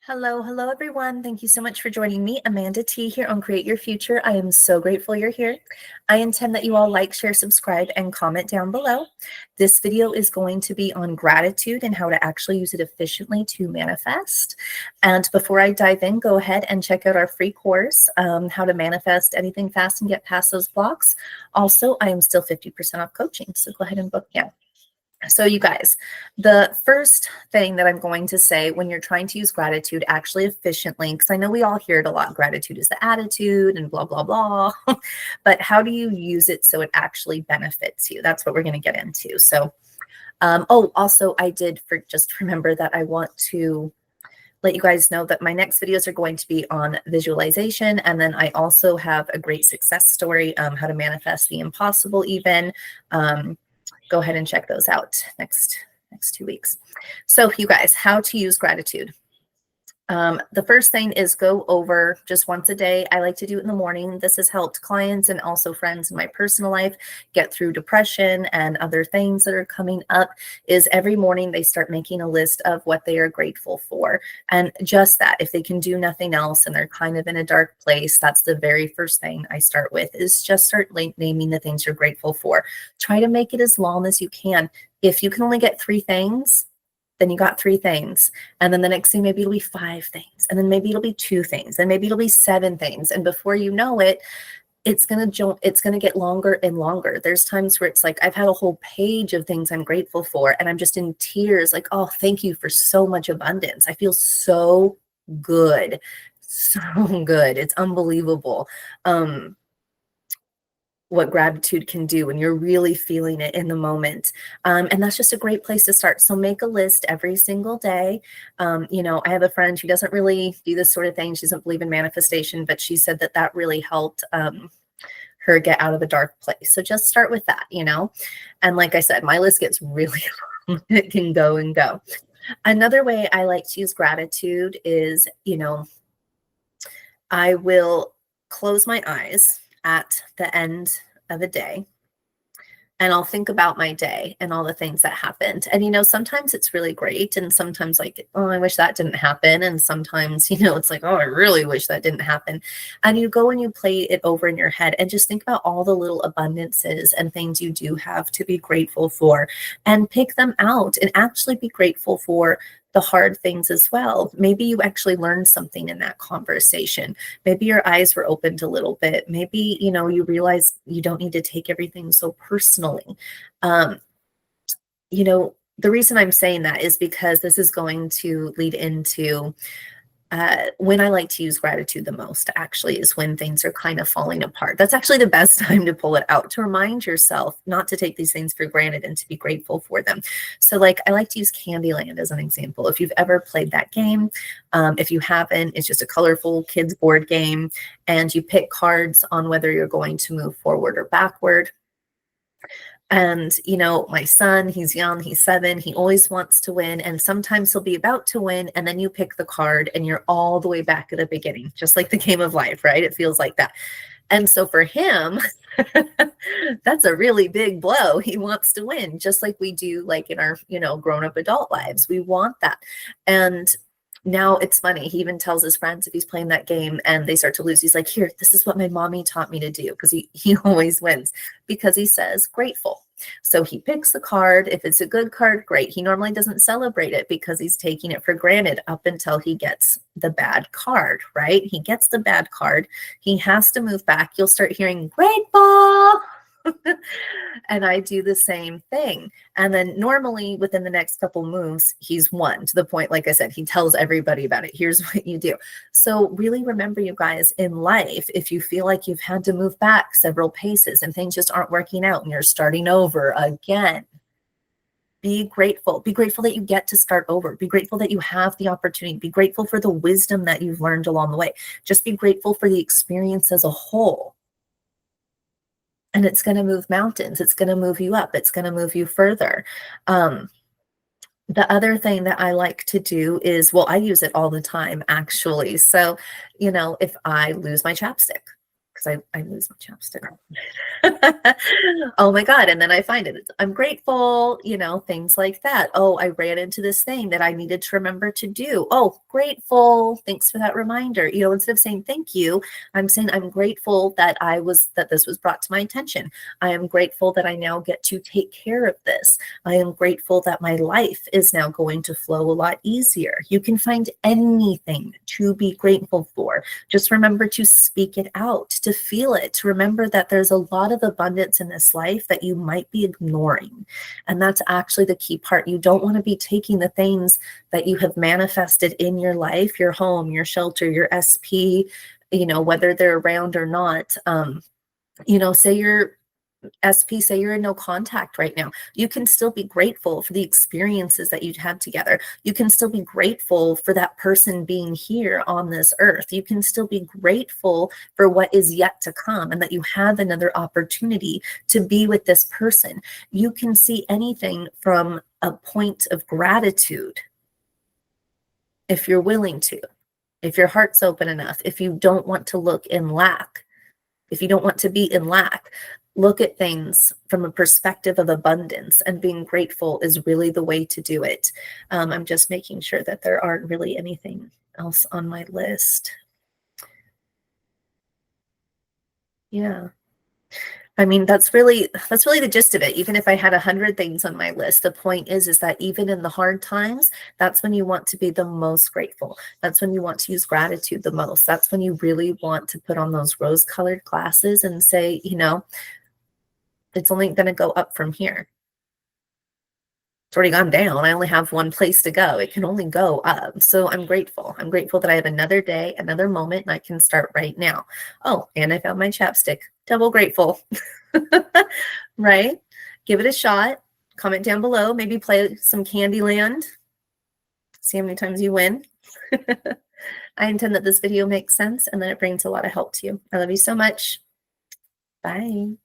Hello, everyone. Thank you so much for joining me, Amanda T, here on Create Your Future. I am so grateful you're here. I intend that you all like, share, subscribe, and comment down below. This video is going to be on gratitude and how to actually use it efficiently to manifest. And before I dive in, go ahead and check out our free course, how to manifest anything fast and get past those blocks. Also, I am still 50% off coaching, so go ahead and book now. So you guys, the first thing that I'm going to say when you're trying to use gratitude actually efficiently, because I know we all hear it a lot, gratitude is the attitude and blah, blah, blah, but how do you use it so it actually benefits you? That's what we're going to get into. So, also I did just remember that I want to let you guys know that my next videos are going to be on visualization. And then I also have a great success story, how to manifest the impossible even. Go ahead and check those out next 2 weeks. So you guys, how to use gratitude. The first thing is go over just once a day. I like to do it in the morning. This has helped clients and also friends in my personal life get through depression and other things that are coming up. Is every morning they start making a list of what they are grateful for. And just that, if they can do nothing else and they're kind of in a dark place, that's the very first thing I start with, is just start naming the things you're grateful for. Try to make it as long as you can. If you can only get 3 things, then you got 3 things. And then the next thing, maybe it'll be 5 things. And then maybe it'll be 2 things. And maybe it'll be 7 things. And before you know it, it's going to get longer and longer. There's times where it's like, I've had a whole page of things I'm grateful for, and I'm just in tears, like, oh, thank you for so much abundance. I feel so good. So good. It's unbelievable. What gratitude can do when you're really feeling it in the moment. And that's just a great place to start. So make a list every single day. I have a friend who doesn't really do this sort of thing. She doesn't believe in manifestation, but she said that really helped her get out of a dark place. So just start with that, And like I said, my list gets really long. It can go and go. Another way I like to use gratitude is, I will close my eyes at the end of a day, and I'll think about my day and all the things that happened. And, sometimes it's really great. And sometimes like, oh, I wish that didn't happen. And sometimes, it's like, oh, I really wish that didn't happen. And you go and you play it over in your head and just think about all the little abundances and things you do have to be grateful for, and pick them out and actually be grateful for the hard things as well. Maybe you actually learned something in that conversation. Maybe your eyes were opened a little bit. Maybe, you realize you don't need to take everything so personally. The reason I'm saying that is because this is going to lead into when I like to use gratitude the most, actually, is when things are kind of falling apart. That's actually the best time to pull it out, to remind yourself not to take these things for granted and to be grateful for them. So like, I like to use Candyland as an example. If you've ever played that game, if you haven't, it's just a colorful kids board game, and you pick cards on whether you're going to move forward or backward. And, my son, he's young, he's 7, he always wants to win. And sometimes he'll be about to win, and then you pick the card and you're all the way back at the beginning, just like the game of life, right? It feels like that. And so for him, that's a really big blow. He wants to win, just like we do, like in our, grown-up adult lives. We want that. And now it's funny. He even tells his friends if he's playing that game and they start to lose, he's like, here, this is what my mommy taught me to do, because he always wins, because he says grateful. So he picks the card. If it's a good card, great. He normally doesn't celebrate it because he's taking it for granted up until he gets the bad card, right? He gets the bad card. He has to move back. You'll start hearing grateful. And I do the same thing. And then normally within the next couple moves, he's won, to the point, like I said, he tells everybody about it. Here's what you do. So really remember, you guys, in life, if you feel like you've had to move back several paces and things just aren't working out and you're starting over again, be grateful. Be grateful that you get to start over. Be grateful that you have the opportunity. Be grateful for the wisdom that you've learned along the way. Just be grateful for the experience as a whole. And it's going to move mountains. It's going to move you up. It's going to move you further. The other thing that I like to do is, well, I use it all the time, actually. So, if I lose my chapstick, because I lose my chapstick. Oh my God. And then I find it. I'm grateful, you know, things like that. Oh, I ran into this thing that I needed to remember to do. Oh, grateful. Thanks for that reminder. You know, instead of saying thank you, I'm saying I'm grateful that this was brought to my attention. I am grateful that I now get to take care of this. I am grateful that my life is now going to flow a lot easier. You can find anything to be grateful for. Just remember to speak it out, to feel it, to remember that there's a lot of abundance in this life that you might be ignoring. And that's actually the key part. You don't want to be taking the things that you have manifested in your life, your home, your shelter, your SP, you know, whether they're around or not. You know, say you're SP, say you're in no contact right now, you can still be grateful for the experiences that you'd had together. You can still be grateful for that person being here on this earth. You can still be grateful for what is yet to come and that you have another opportunity to be with this person. You can see anything from a point of gratitude if you're willing to, if your heart's open enough, if you don't want to look in lack, if you don't want to be in lack. Look at things from a perspective of abundance, and being grateful is really the way to do it. I'm just making sure that there aren't really anything else on my list. Yeah. I mean, that's really the gist of it. Even if I had 100 things on my list, the point is that even in the hard times, that's when you want to be the most grateful. That's when you want to use gratitude the most. That's when you really want to put on those rose-colored glasses and say, you know, it's only going to go up from here. It's already gone down. I only have one place to go. It can only go up. So I'm grateful. I'm grateful that I have another day, another moment, and I can start right now. Oh, and I found my chapstick. Double grateful. Right? Give it a shot. Comment down below. Maybe play some Candyland. See how many times you win. I intend that this video makes sense and that it brings a lot of help to you. I love you so much. Bye.